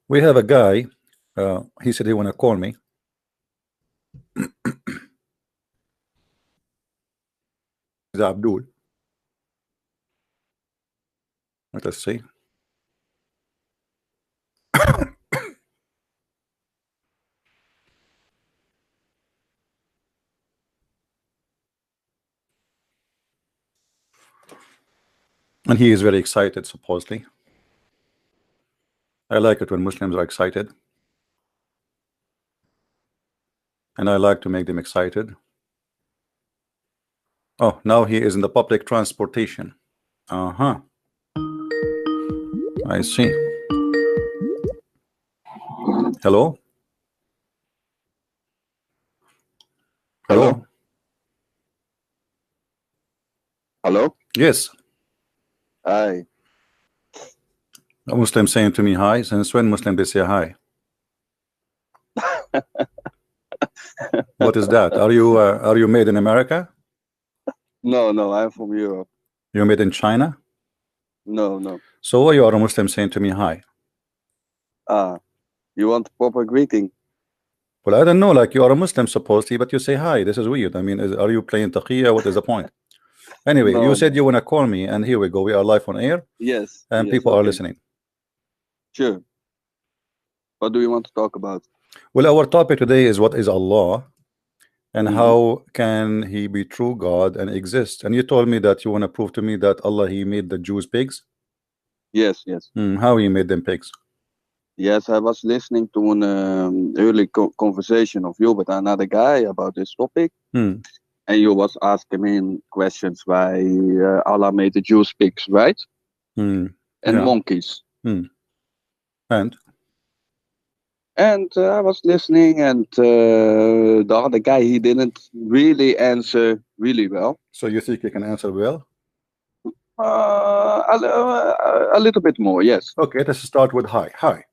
We have a guy. He said he want to call me. Abdul. Let us see. And he is very excited, supposedly. I like it when Muslims are excited. And I like to make them excited. Oh, now he is in the public transportation. Uh-huh. I see. Hello? Hello? Hello? Yes. Hi. A Muslim saying to me hi. Since when Muslim they say hi? What is that? Are you made in America? No, I'm from Europe. You're made in China? No. So why you are a Muslim saying to me hi? You want a proper greeting? Well, I don't know. Like, you are a Muslim supposedly, but you say hi. This is weird. I mean, are you playing taqiyya? What is the point? Anyway, No, you said you want to call me, and here we go. We are live on air. Yes. And people are listening. Sure. What do you want to talk about? Well, our topic today is what is Allah, and how can he be true God and exist? And you told me that you want to prove to me that Allah, he made the Jews pigs. Yes. How he made them pigs? Yes, I was listening to an early conversation of you with another guy about this topic. And you was asking me questions why Allah made the Jews pigs, right? And monkeys. And I was listening, and the other guy, he didn't really answer really well. So you think you can answer well? A little bit more, yes. Okay, let's start with hi. Hi.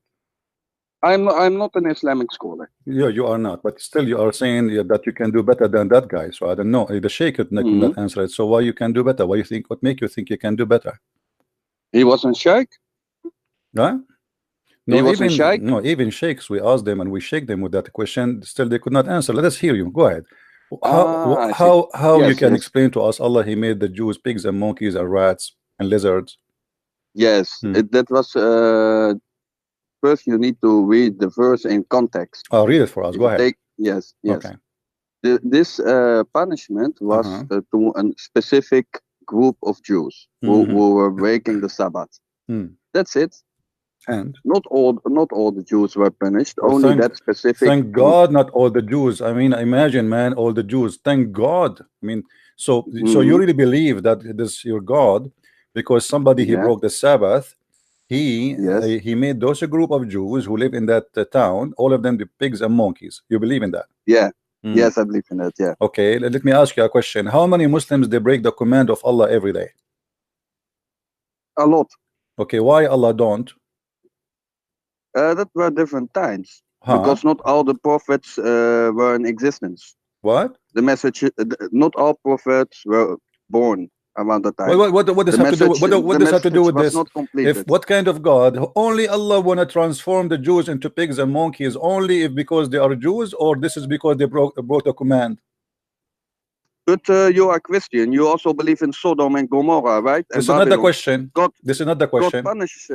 I'm not an Islamic scholar. Yeah, you are not, but still you are saying that you can do better than that guy. So I don't know. The Sheikh could not answer it. So why you can do better? What make you think you can do better? He wasn't Sheikh? Huh? No, he wasn't Sheikh? No, even Sheikhs, we asked them and we shake them with that question. Still they could not answer. Let us hear you. Go ahead. How you can explain to us Allah, he made the Jews pigs and monkeys and rats and lizards? Yes, that was first you need to read the verse in context. Oh, read it for us. Go ahead. Yes. Okay. This punishment was to a specific group of Jews who were breaking the Sabbath. That's it. And not all the Jews were punished. Only that specific. Thank God, not all the Jews. I mean, imagine, man, all the Jews. Thank God. I mean, so you really believe that this your God, because somebody he broke the Sabbath. He made those a group of Jews who live in that town, all of them the pigs and monkeys. You believe in that? Yeah. Yes, I believe in that. Yeah. Okay, let me ask you a question. How many Muslims they break the command of Allah every day? A lot. Okay, why Allah don't? That were different times because not all the prophets were in existence. What? The message, not all prophets were born around the time. What does have to do? What does have to do with this? If what kind of God? Only Allah want to transform the Jews into pigs and monkeys only if because they are Jews, or this is because they broke the command? But you are Christian. You also believe in Sodom and Gomorrah, right? This is not the question. This is not the question. God punishes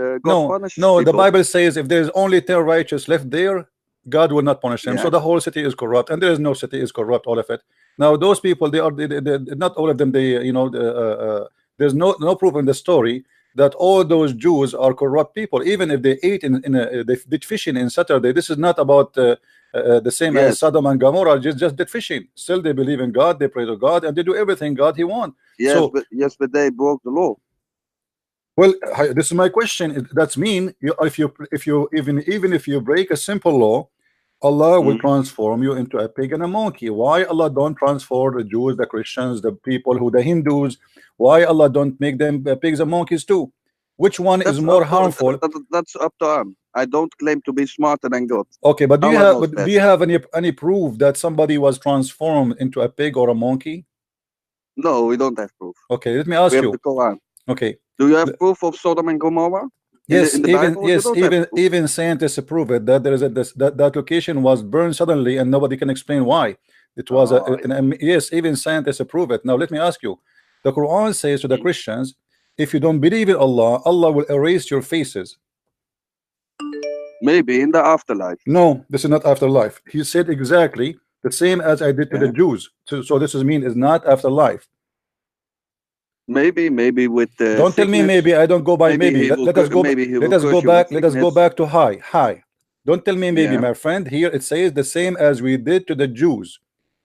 no. people. The Bible says if there is only 10 righteous left there, God will not punish them. So the whole city is corrupt, and there is no city is corrupt. All of it. Now those people, they not all of them. There's no proof in the story that all those Jews are corrupt people. Even if they ate they did fishing in Saturday, this is not about the same as Sodom and Gomorrah. Just did fishing. Still they believe in God. They pray to God, and they do everything God He wants. Yes, but they broke the law. Well, this is my question. That's mean even if you break a simple law, Allah will transform you into a pig and a monkey. Why Allah don't transform the Jews, the Christians, the people the Hindus? Why Allah don't make them pigs and monkeys too? Which one is more harmful? That's up to him. I don't claim to be smarter than God. Okay, but do you have any proof that somebody was transformed into a pig or a monkey? No, we don't have proof. Okay, let me ask you. The Quran. Okay. Do you have proof of Sodom and Gomorrah? Yes, in the even Bible, you don't have proof. even scientists prove it that there is that location was burned suddenly and nobody can explain why. It was yes, even scientists prove it. Now let me ask you, the Quran says to the Christians, if you don't believe in Allah, Allah will erase your faces. Maybe in the afterlife. No, this is not afterlife. He said exactly the same as I did to the Jews. So this is mean is not afterlife. Maybe with the don't tell me maybe. I don't go by maybe. Let us go back. Let us go back to high. Don't tell me maybe, my friend. Here it says the same as we did to the Jews.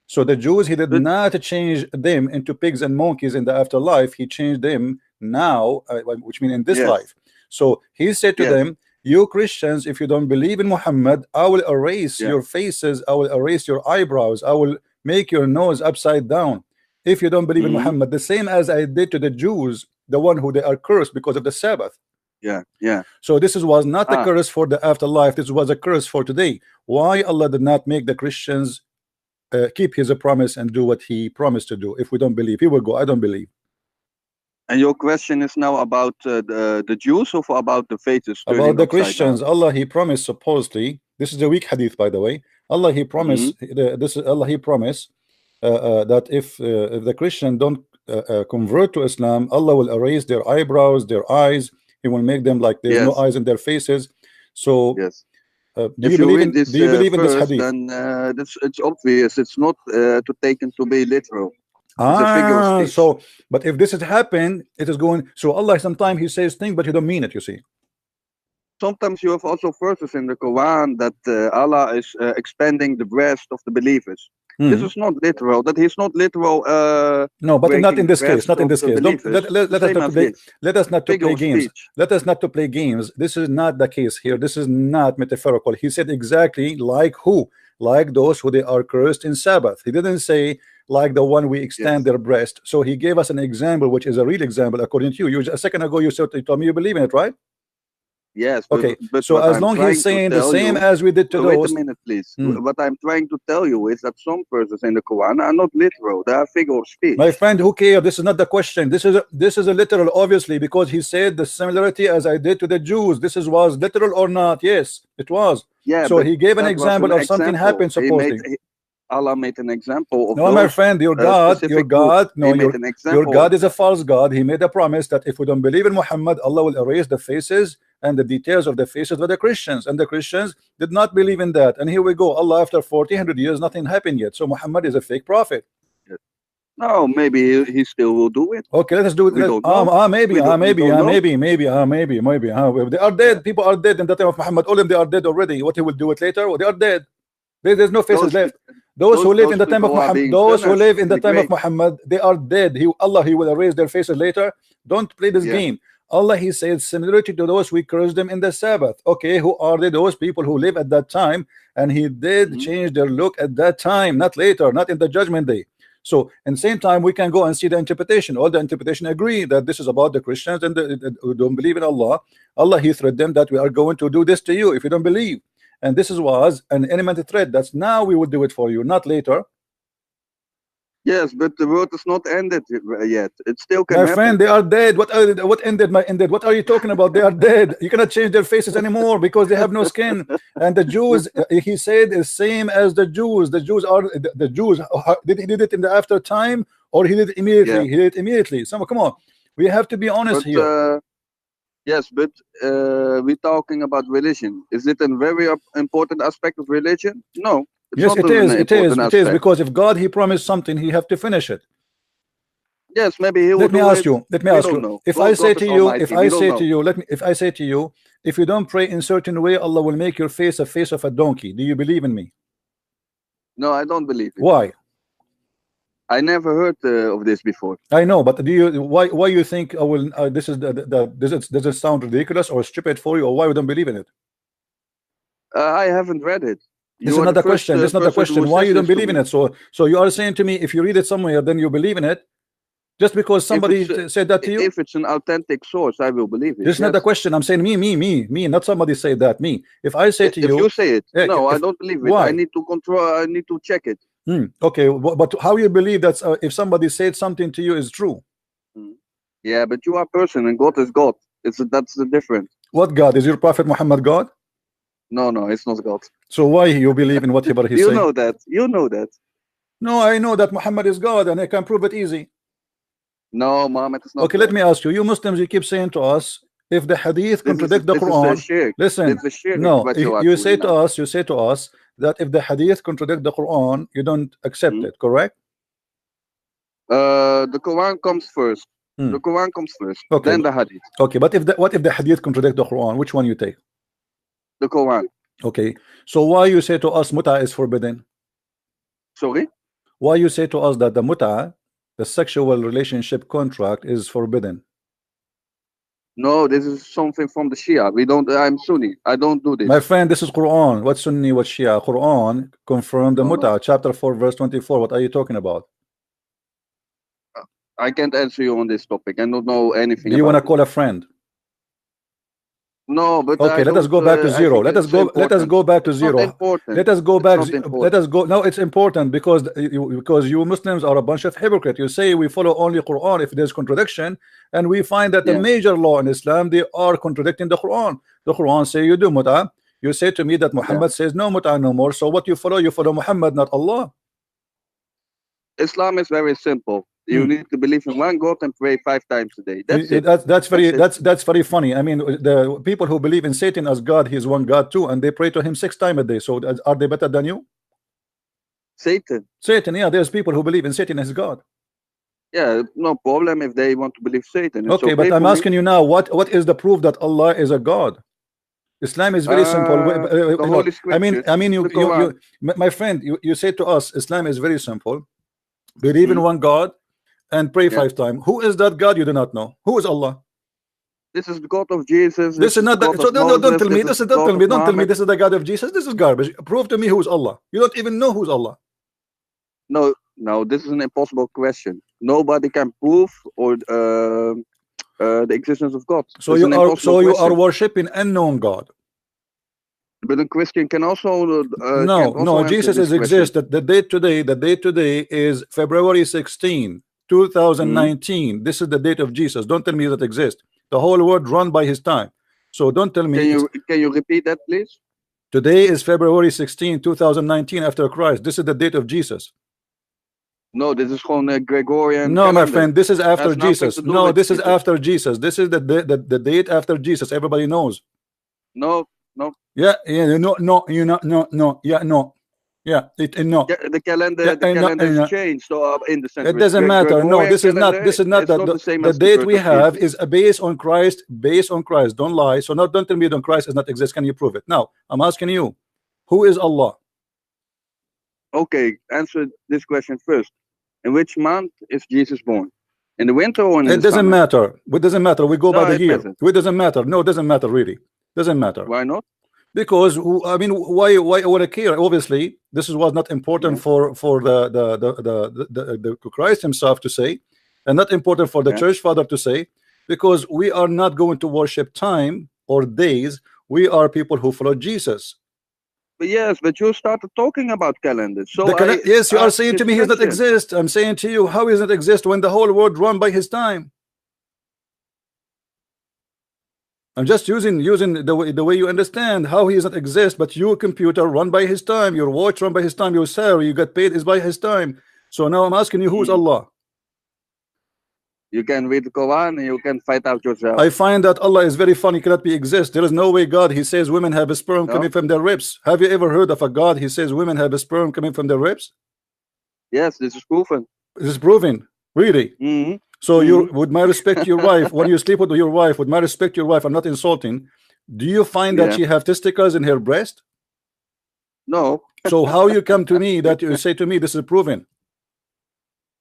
So the Jews, he did not change them into pigs and monkeys in the afterlife. He changed them now, which means in this life. So he said to them, you Christians, if you don't believe in Muhammad, I will erase your faces, I will erase your eyebrows, I will make your nose upside down. If you don't believe in Muhammad, the same as I did to the Jews, the one who they are cursed because of the Sabbath. So this was not a curse for the afterlife. This was a curse for today. Why Allah did not make the Christians keep his promise and do what he promised to do? If we don't believe, he will go, I don't believe. And your question is now about the Jews or about the faces? About the Christians. Allah, he promised supposedly. This is a weak hadith, by the way. Allah, he promised. This is Allah, he promised that if the Christian don't convert to Islam, Allah will erase their eyebrows, their eyes. He will make them like there's no eyes in their faces. So do you believe in this hadith? Then it's obvious. It's not to taken to be literal. So but if this has happened, it is going. So Allah sometimes he says things but he don't mean it, you see. Sometimes you have also verses in the Quran that Allah is expanding the breast of the believers. This is not literal. That he's not literal. No, but not in this case. Not in this case. Let us not play games. Let us not to play games. This is not the case here. This is not metaphorical. He said exactly like who? Like those who they are cursed in Sabbath. He didn't say like the one we extend their breast. So he gave us an example, which is a real example according to you. A second ago you told me you believe in it, right? Yes. Okay. So as long as he's saying the same as we did to those. Wait a minute, please. What I'm trying to tell you is that some verses in the Quran are not literal. They are figure of speech. My friend, who cares? This is not the question. This is a literal, obviously, because he said the similarity as I did to the Jews. This was literal or not? Yes, it was. Yeah. So he gave an example of something happened supposedly. Allah made an example of. No, my friend, your God is a false God. He made a promise that if we don't believe in Muhammad, Allah will erase the faces and the details of the faces of the Christians, and the Christians did not believe in that. And here we go, Allah, after 400 years, nothing happened yet. So Muhammad is a fake prophet. No, maybe he still will do it. Okay, let us do it. Maybe. They are dead. People are dead in the time of Muhammad. All of them, they are dead already. What he will do it later? Well, they are dead. There's no faces left. Those who live in the time of Muhammad, they are dead. Allah, he will erase their faces later. Don't play this game. Allah, he said similarity to those we cursed them in the Sabbath. Okay, who are they? Those people who live at that time, and he did change their look at that time, not later, not in the judgment day. So in the same time, we can go and see the interpretation. All the interpretation agree that this is about the Christians and who don't believe in Allah. Allah, he threatened them that we are going to do this to you if you don't believe. And this was an imminent threat. That's now we will do it for you, not later. Yes, but the world is not ended yet. It still can happen. My friend, they are dead. What ended? What are you talking about? They are dead. You cannot change their faces anymore because they have no skin. And the Jews, he said, is same as the Jews. The Jews are the Jews. Did he did it in the after time or he did it immediately? He did it immediately. So come on, we have to be honest here. Yes, but we're talking about religion. Is it a very important aspect of religion? No. Yes, it is. It is because if God he promised something, he have to finish it. Yes, maybe he will. Let me ask you. If I say to you, if you don't pray in certain way, Allah will make your face a face of a donkey. Do you believe in me? No, I don't believe it. Why? I never heard of this before. I know, but do you? Why you think I will? Does it sound ridiculous or stupid for you, or why you don't believe in it? I haven't read it. This is not the question. This is not the question. Why you don't believe in it? So you are saying to me, if you read it somewhere, then you believe in it, just because somebody said that to you. If it's an authentic source, I will believe it. This is not the question. I'm saying me, not somebody say that. Me. If I say to you, if you say it, no, I don't believe it. Why? I need to control. I need to check it. Okay, but how you believe that if somebody said something to you is true? Yeah, but you are a person and God is God. That's the difference. What God? Is your Prophet Muhammad God? No, no, it's not God. So why you believe in whatever he You say? know that. You know that. No, I know that Muhammad is God, and I can prove it easy. No, Muhammad is not. Okay, let me ask you. You Muslims, you keep saying to us, if the hadith contradict the Quran, listen. No, you say to us, that if the hadith contradict the Quran, you don't accept it, correct? The Quran comes first. The Quran comes first, okay, then the hadith. Okay, but what if the hadith contradict the Quran? Which one you take? The Quran. Okay, so why you say to us muta is forbidden? Sorry? Why you say to us that the muta, the sexual relationship contract, is forbidden? No, this is something from the Shia. We don't. I'm Sunni. I don't do this. My friend, this is Quran. What's Sunni? What Shia? Quran confirmed the muta, chapter 4, verse 24. What are you talking about? I can't answer you on this topic. I don't know anything. Do you want to call a friend? No, but okay, let us go back to zero. Let us go back to zero. Let us go back. Let us go. No, it's important because you Muslims are a bunch of hypocrites. You say we follow only Quran if there's contradiction, and we find that the major law in Islam, they are contradicting the Quran. The Quran say you do muta. You say to me that Muhammad says no muta no more. So what you follow? You follow Muhammad, not Allah. Islam is very simple. You need to believe in one God and pray 5 times a day. That's it. That's very funny. I mean, the people who believe in Satan as God, he's one God too, and they pray to him 6 times a day. So are they better than you? Satan, yeah. There's people who believe in Satan as God. Yeah, no problem if they want to believe Satan. Okay, but I'm asking you now, what is the proof that Allah is a God? Islam is very simple. I mean, you, my friend, you say to us, Islam is very simple. Believe in one God and pray 5 times. Who is that God? You do not know. Who is Allah? This is the God of Jesus. This is not that. So don't tell me. Don't tell me this is the God of Jesus. This is garbage. Prove to me who is Allah. You don't even know who's Allah. No, this is an impossible question. Nobody can prove or the existence of God. So you are worshiping unknown God. But a Christian can also no. Jesus exists. The date today is February 16, 2019. This is the date of Jesus. Don't tell me that exists. The whole world run by his time. So don't tell me. Can you repeat that, please? Today is February 16, 2019 after Christ. This is the date of Jesus. No, this is gewoon Gregorian. No, calendar. My friend, this is after Jesus. No, this is after Jesus. This is the date after Jesus. Everybody knows. No. Yeah, no. Yeah, the calendar is changed. So in the sense, it doesn't matter. No, this is not the date we have is based on Christ. Based on Christ. Don't lie. So don't tell me that Christ does not exist. Can you prove it? Now, I'm asking you, who is Allah? Okay, answer this question first. In which month is Jesus born? In the winter or in the summer? It doesn't matter. It doesn't matter. We go by the year. It doesn't matter. No, it doesn't matter really. Doesn't matter. Why not? Because I mean, why would I care? Obviously, this was not important for the Christ himself to say, and not important for the church father to say, because we are not going to worship time or days. We are people who follow Jesus. But yes, but you started talking about calendars. So yes, you are saying to me he does not exist. I'm saying to you, how does it exist when the whole world run by his time? I'm just using the way you understand how he does not exist, but your computer run by his time, your watch run by his time, your salary you get paid is by his time. So now I'm asking you, who is Allah? You can read the Quran and you can find out yourself. I find that Allah is very funny, cannot be exist. There is no way God, he says women have a sperm coming from their ribs. Have you ever heard of a God, he says women have a sperm coming from their ribs? Yes, this is proven. This is proven, really? So you, with my respect your wife, when you sleep with your wife, with my respect your wife, I'm not insulting, do you find that she have testicles in her breast? No. So how you come to me that you say to me this is proven?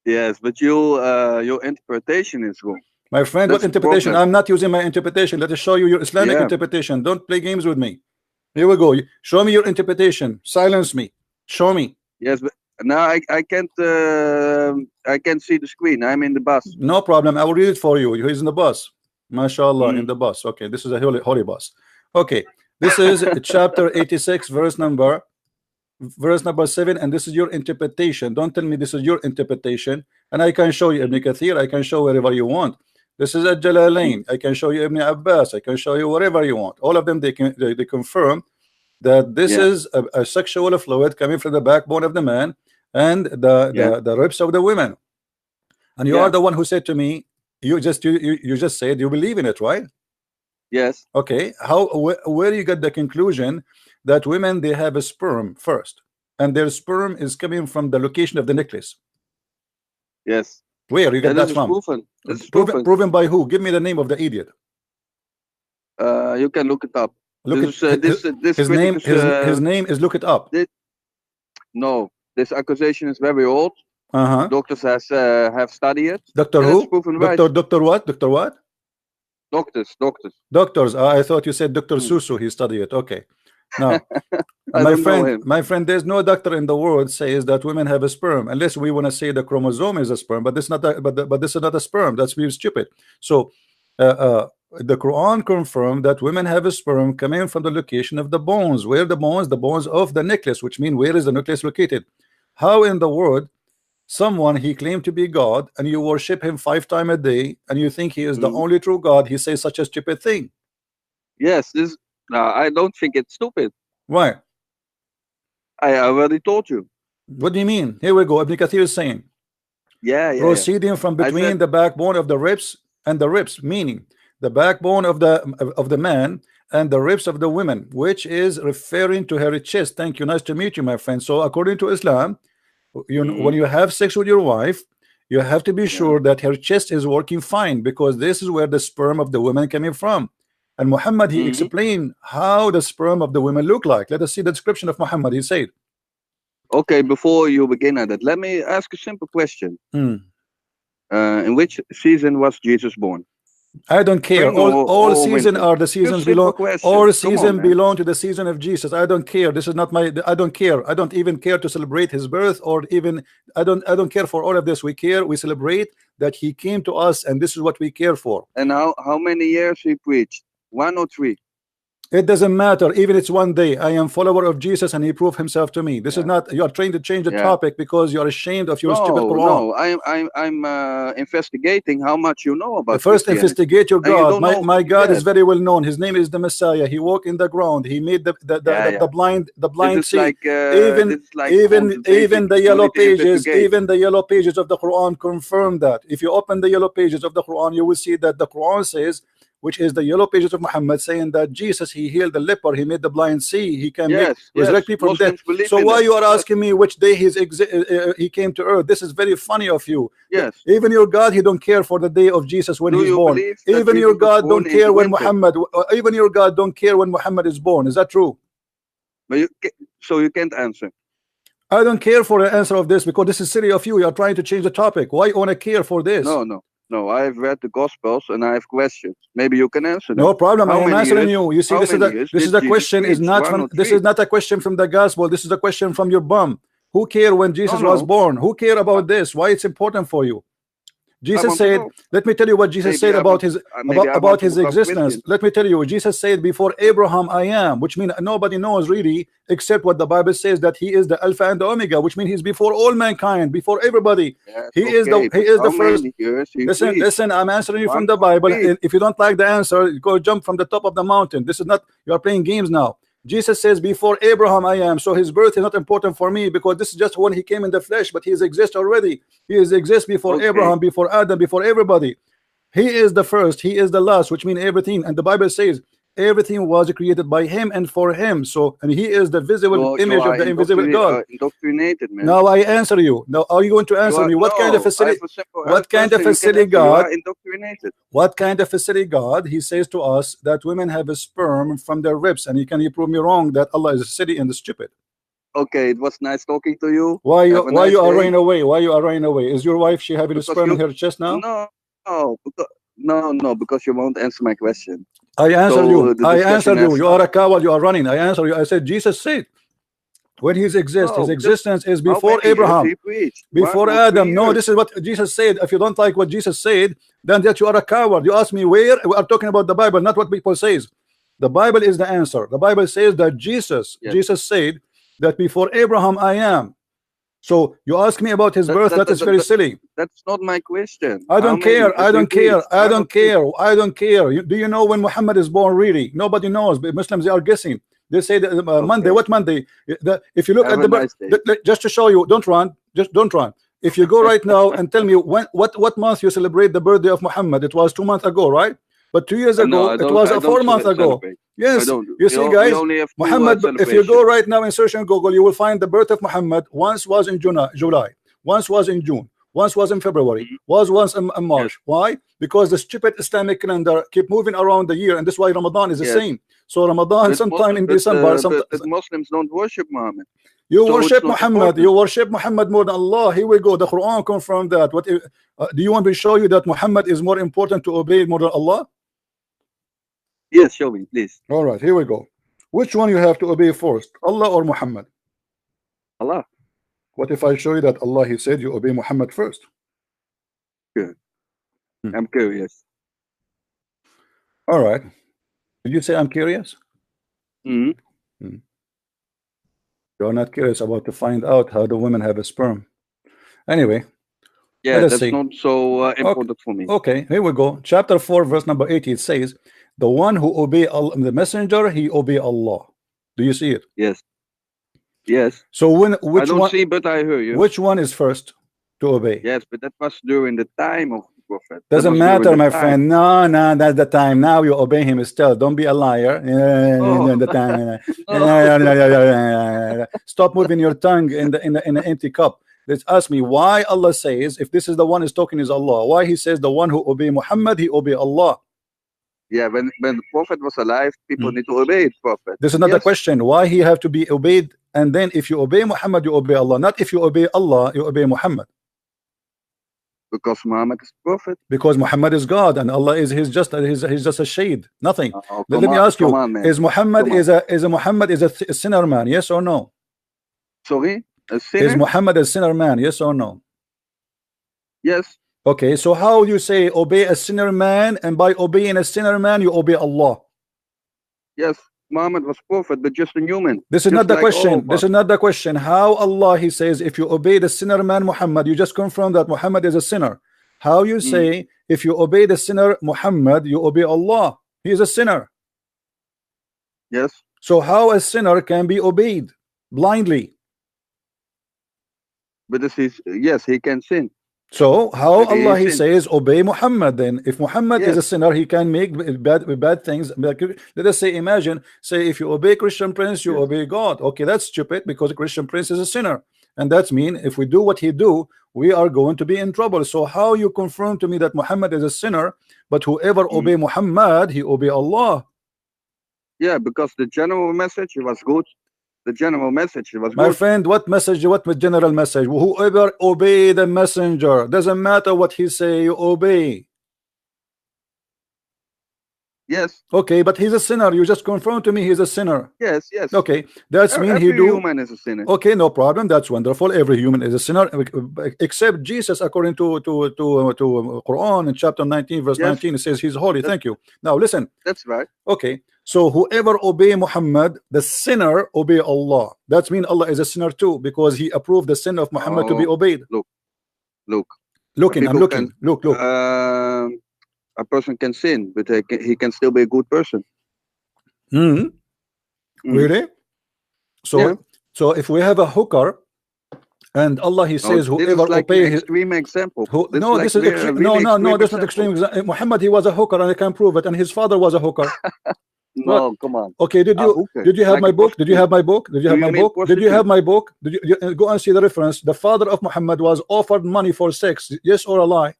Yes, but your interpretation is wrong. My friend, what interpretation? I'm not using my interpretation. Let us show you your Islamic interpretation. Don't play games with me. Here we go. Show me your interpretation. Silence me. Show me. Yes, but now I can't see the screen. I'm in the bus. No problem. I will read it for you. He's in the bus. MashaAllah, in the bus. Okay, this is a holy bus. Okay, this is chapter 86, verse number 7, and this is your interpretation. Don't tell me this is your interpretation. And I can show you Ibn Kathir. I can show wherever you want. This is a Jalalain. I can show you Ibn Abbas. I can show you whatever you want. All of them, they confirm that this is a sexual fluid coming from the backbone of the man and the ribs of the women. And you are the one who said to me, you just said you believe in it, right? Yes. Okay. Where you get the conclusion that women, they have a sperm first, and their sperm is coming from the location of the necklace? Yes. Where you get that from? Proven by who? Give me the name of the idiot. You can look it up. His name is look it up. No, this accusation is very old. Doctors have studied it. Doctor who? Doctor what? Doctor what? Doctors. I thought you said Dr. Susu. He studied it. Okay. Now, my friend, there's no doctor in the world says that women have a sperm, unless we want to say the chromosome is a sperm. But this is not but this is not a sperm. That's really stupid. So, the Quran confirmed that women have a sperm coming from the location of the bones. Where the bones? The bones of the necklace, which means where is the necklace located? How in the world someone he claimed to be God and you worship him 5 times a day and you think he is the only true God, he says such a stupid thing? Yes, I don't think it's stupid. Why? I already told you. What do you mean? Here we go. Ibn Kathir is saying, proceeding from between the backbone of the ribs and the ribs, meaning the backbone of the man and the ribs of the women, which is referring to her chest. Thank you. Nice to meet you, my friend. So according to Islam, when you have sex with your wife, you have to be sure that her chest is working fine, because this is where the sperm of the woman coming from. And Muhammad, he explained how the sperm of the women look like. Let us see the description of Muhammad. He said, okay, before you begin at it, let me ask a simple question. In which season was Jesus born? I don't care. All seasons are the seasons belong. All season belong to the season of Jesus. I don't care. This is not my. I don't care. I don't even care to celebrate his birth, or even I don't care for all of this. We care. We celebrate that he came to us, and this is what we care for. And how many years he preached? 1 or 3? It doesn't matter. Even it's 1 day. I am follower of Jesus, and he proved himself to me. This is not. You are trying to change the topic because you are ashamed of your stupid Quran. No, I'm investigating how much you know about. First, investigate your God. My God is very well known. His name is the Messiah. He walked in the ground. He made the blind see. Even the yellow pages, even the yellow pages of the Quran confirm that. If you open the yellow pages of the Quran, you will see that the Quran says, which is the yellow pages of Muhammad, saying that Jesus, he healed the leper, he made the blind see, he can resurrect people from death. So why you are asking me which day he came to earth? This is very funny of you. Yes. Even your God, he don't care for the day of Jesus when he's born. Even your God don't care when Muhammad. Even your God don't care when Muhammad is born. Is that true? But so you can't answer. I don't care for the answer of this, because this is silly of you. You are trying to change the topic. Why you want to care for this? No, I have read the Gospels and I have questions. Maybe you can answer them. No problem. I am answering you. You see, this is a question. Is not from. This is not a question from the Gospel. This is a question from your bum. Who cared when Jesus was born? Who cared about this? Why it's important for you? Jesus said, let me tell you what Jesus said about his existence. Let me tell you, Jesus said, before Abraham I am, which means nobody knows really except what the Bible says, that he is the Alpha and the Omega, which means he's before all mankind, before everybody. He is the first. Listen, I'm answering you from the Bible. If you don't like the answer, go jump from the top of the mountain. This is not, you are playing games now. Jesus says, before Abraham I am. So his birth is not important for me, because this is just when he came in the flesh, but he exists already. He exists before Abraham, before Adam, before everybody. He is the first, he is the last, which means everything. And the Bible says everything was created by him and for him. So, and he is the visible image of the invisible God. Indoctrinated, man. Now I answer you. Now are you going to answer me? What kind of facility? What kind of facility God? What kind of facility God? He says to us that women have a sperm from their ribs, and can you prove me wrong that Allah is silly and stupid? Okay, it was nice talking to you. Why you are running away? Why you are running away? Is your wife, she having a sperm in her chest now? No, because you won't answer my question. I answered you. I answered you. You are a coward. You are running. I answered you. I said Jesus said when his existence is before Abraham, before Adam. No, this is what Jesus said. If you don't like what Jesus said, then that you are a coward. You ask me where? We are talking about the Bible, not what people says. The Bible is the answer. The Bible says that Jesus said that before Abraham I am. So you ask me about his birth, that is very silly. That's not my question. I don't care. I don't care. I don't care. I don't care. Do you know when Muhammad is born really? Nobody knows. But Muslims, they are guessing. They say that Monday. What Monday? If you look at the birth, just to show you, don't run. Just don't run. If you go right now and tell me what month you celebrate the birthday of Muhammad, it was 2 months ago, right? But 2 years ago, it was 4 months ago. Yes, you see, guys, Muhammad, if you go right now and search on Google, you will find the birth of Muhammad. Once was in July, once was in June, once was in February, once in March. Why? Because the stupid Islamic calendar keep moving around the year, and that's why Ramadan is the same. So Ramadan sometime in December. But Muslims don't worship Muhammad. You worship Muhammad. You worship Muhammad more than Allah. Here we go. The Quran confirmed that. What do you want me to show you that Muhammad is more important to obey more than Allah? Yes, show me, please. All right, here we go. Which one you have to obey first, Allah or Muhammad? Allah. What if I show you that Allah, He said you obey Muhammad first? Good. I'm curious. All right. Did you say I'm curious? You're not curious about to find out how the women have a sperm. Anyway. Yeah, that's not so important for me. Okay, here we go. Chapter 4, verse number 80. It says, the one who obey the messenger, he obey Allah. Do you see it? Yes. Yes. So which I don't one, see, but I hear you. Which one is first to obey? Yes, but that was during the time of the Prophet. Doesn't matter, my friend. No, that's the time. Now you obey him still. Don't be a liar. The time. Stop moving your tongue in an empty cup. Let's ask me why Allah says, if this is the one is talking is Allah, why He says the one who obey Muhammad, he obey Allah. Yeah, when the Prophet was alive, people need to obey the Prophet. This is not the question. Why he have to be obeyed? And then if you obey Muhammad, you obey Allah. Not if you obey Allah, you obey Muhammad. Because Muhammad is Prophet. Because Muhammad is God and Allah is he's just a shade. Nothing. Let me ask you: is Muhammad a sinner man? Yes or no? Sorry, a sinner? Is Muhammad a sinner man? Yes or no? Yes. Okay, so how you say obey a sinner man, and by obeying a sinner man you obey Allah? Yes, Muhammad was prophet, but just a human. This is not the question. This is not the question. How Allah, He says, if you obey the sinner man Muhammad, you just confirm that Muhammad is a sinner. How you say if you obey the sinner Muhammad, you obey Allah? He is a sinner. Yes. So how a sinner can be obeyed blindly? But this is, yes, he can sin. So how Allah He says obey Muhammad then? If Muhammad is a sinner, he can make bad things. Let us say, imagine, say if you obey Christian Prince, you obey God. Okay, that's stupid because Christian Prince is a sinner, and that's mean if we do what he do, we are going to be in trouble. So how you confirm to me that Muhammad is a sinner, but whoever obey Muhammad, he obey Allah? Yeah, because the general message was good. The general message was my good. friend. What message? What general message? Whoever obey the messenger, doesn't matter what he say, you obey. Yes. Okay, but he's a sinner. You just confirm to me he's a sinner. Yes, yes. Okay, that's mean he do. Every human is a sinner. Okay, no problem. That's wonderful. Every human is a sinner, except Jesus, according to Quran in chapter 19, verse 19. It says he's holy. Thank you. Now listen. That's right. Okay, so whoever obey Muhammad, the sinner obey Allah. That means Allah is a sinner too, because he approved the sin of Muhammad to be obeyed. Look. I'm looking. Look. A person can sin, but he can still be a good person. Really? So if we have a hooker, and Allah He says whoever obey his extreme example. This is extreme. No, that's not extreme example. Muhammad, he was a hooker, and I can prove it, and his father was a hooker. No, come on. Okay, did you have my book? Did you have my book? Did you have my book? Did you have my book? Did you go and see the reference? The father of Muhammad was offered money for sex. Yes or a lie?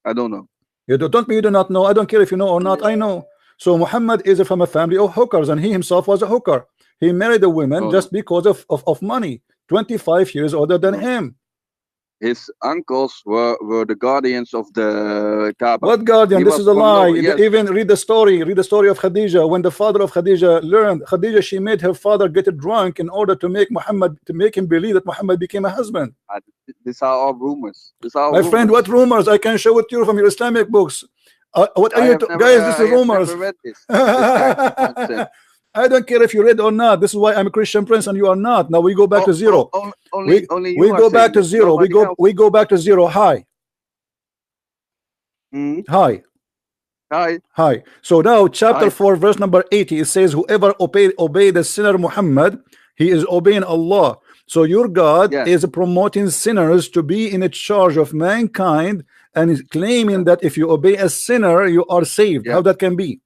I don't know. You don't mean you do not know. I don't care if you know or not. I know. So Muhammad is from a family of hookers, and he himself was a hooker. He married a woman just because of money. 25 years older than him. His uncles were the guardians of the Kaaba. What guardian? This is a lie. Even read the story of Khadija. When the father of Khadija learned, Khadija, she made her father get drunk in order to make him believe that Muhammad became a husband. These are all rumors. My friend, what rumors? I can show it to you from your Islamic books. What are you guys? This is rumors. I don't care if you read or not. This is why I'm a Christian Prince and you are not. Now we go back to zero. Only we go back to zero. We go back to zero. Hi. Hi. Hi. Hi. So now chapter 4 verse number 80, it says whoever obey the sinner Muhammad, he is obeying Allah. So your God is promoting sinners to be in charge of mankind and is claiming that if you obey a sinner you are saved. How that can be?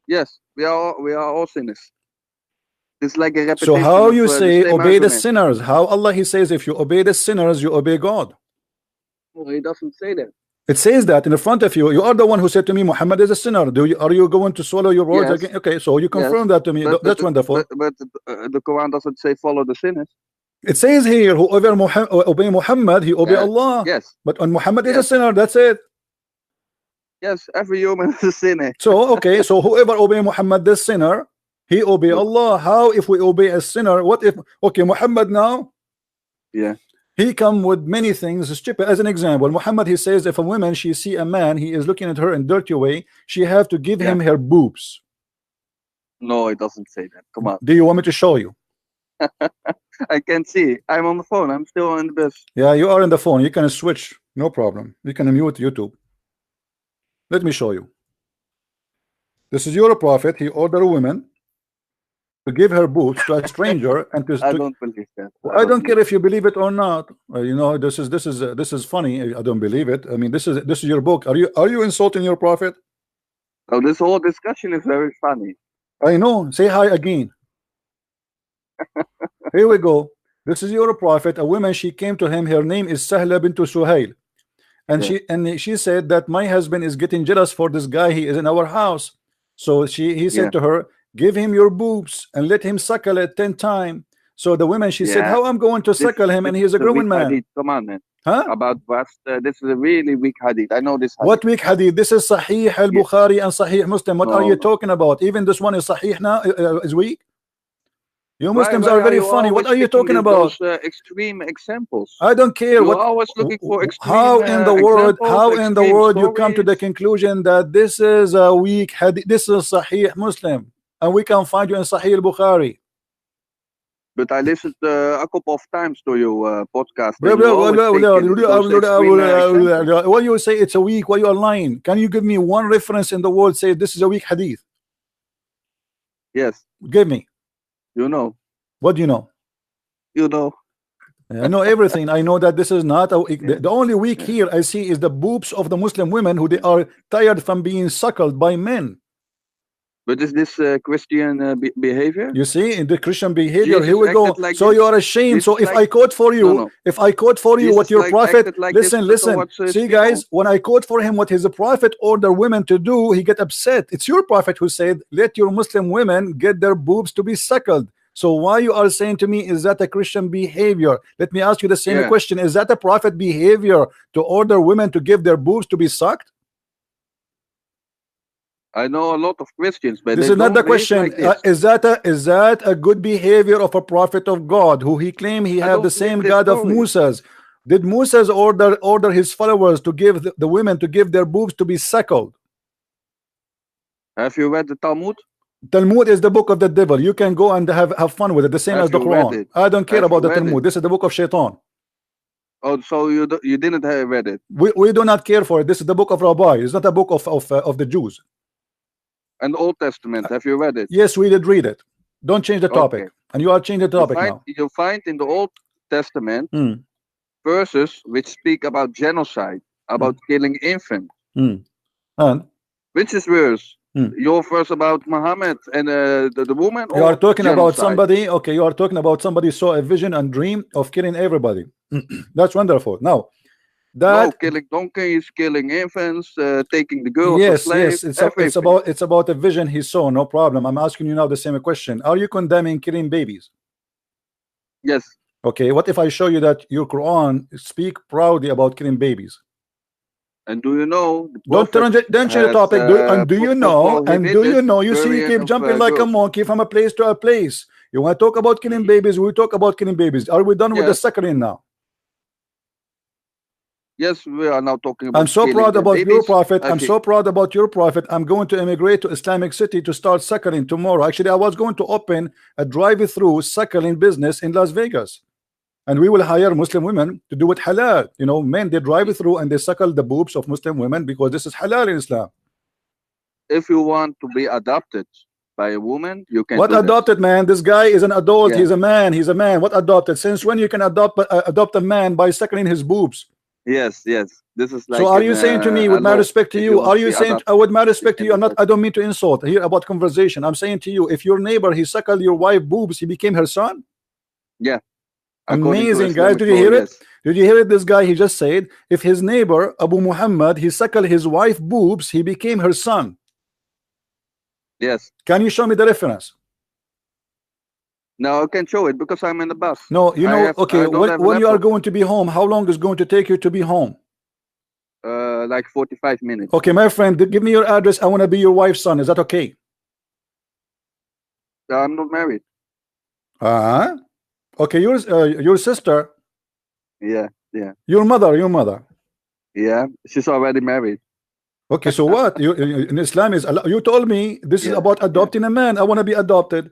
Yes, we are all sinners. It's like a repetition. So how you say obey the argument. sinners? How Allah he says if you obey the sinners you obey God? No, he doesn't say that. It says that in front of you. You are the one who said to me Muhammad is a sinner. Are you going to swallow your words again? Okay, so you confirm that to me. That's wonderful. But the Quran doesn't say follow the sinners. It says here whoever obey Muhammad, he obey Allah. Yes. But when Muhammad is a sinner, that's it. Yes, every human is a sinner. So okay, so whoever obey Muhammad, the sinner, he obey Allah. How if we obey a sinner? What if Muhammad now? Yeah. He come with many things stupid. As an example, Muhammad he says if a woman she see a man, he is looking at her in dirty way, she have to give him her boobs. No, it doesn't say that. Come on. Do you want me to show you? I can't see. I'm on the phone. I'm still on the bus. Yeah, you are on the phone. You can switch. No problem. You can mute YouTube. Let me show you. This is your prophet. He ordered a woman to give her boobs to a stranger and to. I don't believe that. I don't care if you believe it or not. You know, this is funny. I don't believe it. I mean, this is your book. Are you insulting your prophet? Oh, this whole discussion is very funny. I know. Say hi again. Here we go. This is your prophet. A woman, she came to him. Her name is Sahla bint Suhail, and she said that my husband is getting jealous for this guy. He is in our house. So he said to her, give him your boobs and let him suckle it 10 times. So the woman, she said, how I'm going to suckle him and he's a grown man? Hadith. Come on, man. Huh? About what? This is a really weak hadith. I know this hadith. What weak hadith? This is Sahih al-Bukhari and Sahih Muslim. What are you talking about? Even this one is Sahih now, is weak? You Muslims are very funny. What are you talking about? Those extreme examples. I don't care. You're always looking for extreme how in the world stories. You come to the conclusion that this is a weak hadith, this is Sahih Muslim, and we can find you in Sahih al-Bukhari. But I listened a couple of times to your podcast. When you say it's a weak, why you are lying? Can you give me one reference in the world say this is a weak hadith? Yes. Give me. You know. What do you know? You know. I know everything. I know that this is not the only weak here I see is the boobs of the Muslim women who they are tired from being suckled by men. But is this Christian behavior? You see, in the Christian behavior, Jesus, here we go. Like so you are ashamed. So if I quote for you, if I quote for you what your prophet, listen. See, guys, when I quote for him what his prophet ordered women to do, he get upset. It's your prophet who said, "Let your Muslim women get their boobs to be suckled." So why you are saying to me, is that a Christian behavior? Let me ask you the same question: is that a prophet behavior to order women to give their boobs to be sucked? I know a lot of Christians, but this is not the question. Like is that a good behavior of a prophet of God who he claimed he had the same God of Moses? Did Moses order his followers to give the women to give their boobs to be suckled? Have you read the Talmud? Talmud is the book of the devil. You can go and have fun with it, the same as the Quran. I don't care about the Talmud. This is the book of Shaitan. Oh, so you didn't have read it? We do not care for it. This is the book of Rabbi. It's not a book of the Jews. And the Old Testament, have you read it? Yes, we did read it. Don't change the topic. And you are changing the topic now. You find in the Old Testament verses which speak about genocide, about killing infants. And which is worse? Your verse about Muhammad and the woman? You are talking about somebody, okay, you are talking about somebody saw a vision and dream of killing everybody. That's wonderful. Now, no, killing donkeys, killing infants, taking the girls as slaves. Yes, it's about a vision he saw. No problem. I'm asking you now the same question. Are you condemning killing babies? Yes. Okay. What if I show you that your Quran speak proudly about killing babies? And do you know? Don't change the topic. Do you know? You see, you keep jumping like a monkey from a place to a place. You want to talk about killing babies? We talk about killing babies. Are we done with the suckling now? Yes, we are now talking about. I'm so proud about your prophet. Okay. I'm so proud about your prophet. I'm going to immigrate to Islamic City to start suckling tomorrow. Actually, I was going to open a drive-through suckling business in Las Vegas, and we will hire Muslim women to do it halal. You know, men, they drive through and they suckle the boobs of Muslim women because this is halal in Islam. If you want to be adopted by a woman, you can. What adopted, man? This guy is an adult. Yeah. He's a man. He's a man. What adopted? Since when you can adopt a man by suckling his boobs? Yes, yes. This is like. So are you saying to me, with my respect to you, are you saying, with my respect to you, I don't mean to insult here about conversation. I'm saying to you, if your neighbor, he suckled your wife boobs, he became her son? Yeah. Amazing, guys. Did you hear it? Did you hear it? This guy, he just said, if his neighbor, Abu Muhammad, he suckled his wife boobs, he became her son. Yes. Can you show me the reference? No, I can show it because I'm in the bus. No, you know, okay, when you are going to be home, how long is going to take you to be home? Like 45 minutes. Okay, my friend, give me your address. I want to be your wife's son. Is that okay? I'm not married. Okay, your sister. Yeah, yeah. Your mother. Yeah, she's already married. Okay, so what? In Islam is you told me this is about adopting a man. I want to be adopted.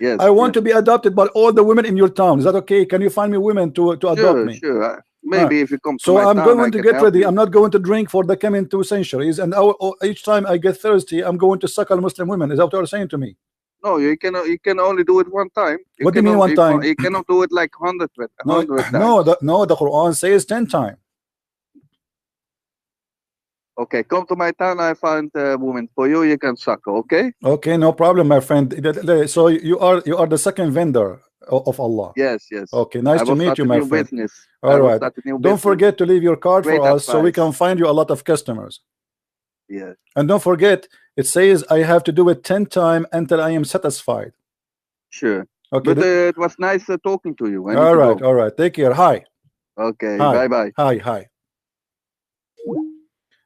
Yes. I want to be adopted by all the women in your town. Is that okay? Can you find me women to adopt me? Sure. Maybe if you come to so my I'm town, going to get ready. You. I'm not going to drink for the coming 2 centuries. And each time I get thirsty, I'm going to suckle Muslim women. Is that what you're saying to me? No, you can only do it one time. What do you mean one time? You cannot do it like 100 times. No, the Quran says 10 times. Okay, come to my town. I find a woman for you. You can suckle. Okay. Okay, no problem, my friend. So you are the second vendor of Allah. Yes, yes. Okay, nice to meet you, my friend. Business. All right. Don't forget to leave your card for us so we can find you a lot of customers. Yes. And don't forget, it says I have to do it 10 times until I am satisfied. Sure. Okay. But it was nice talking to you. All right, all right. Take care. Hi. Okay. Bye. Hi.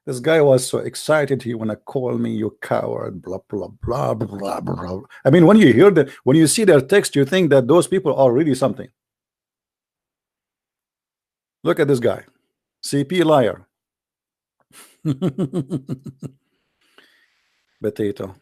This guy was so excited. He wanna call me you coward. Blah blah blah blah blah. I mean, when you see their text, you think that those people are really something. Look at this guy, CP liar. Potato.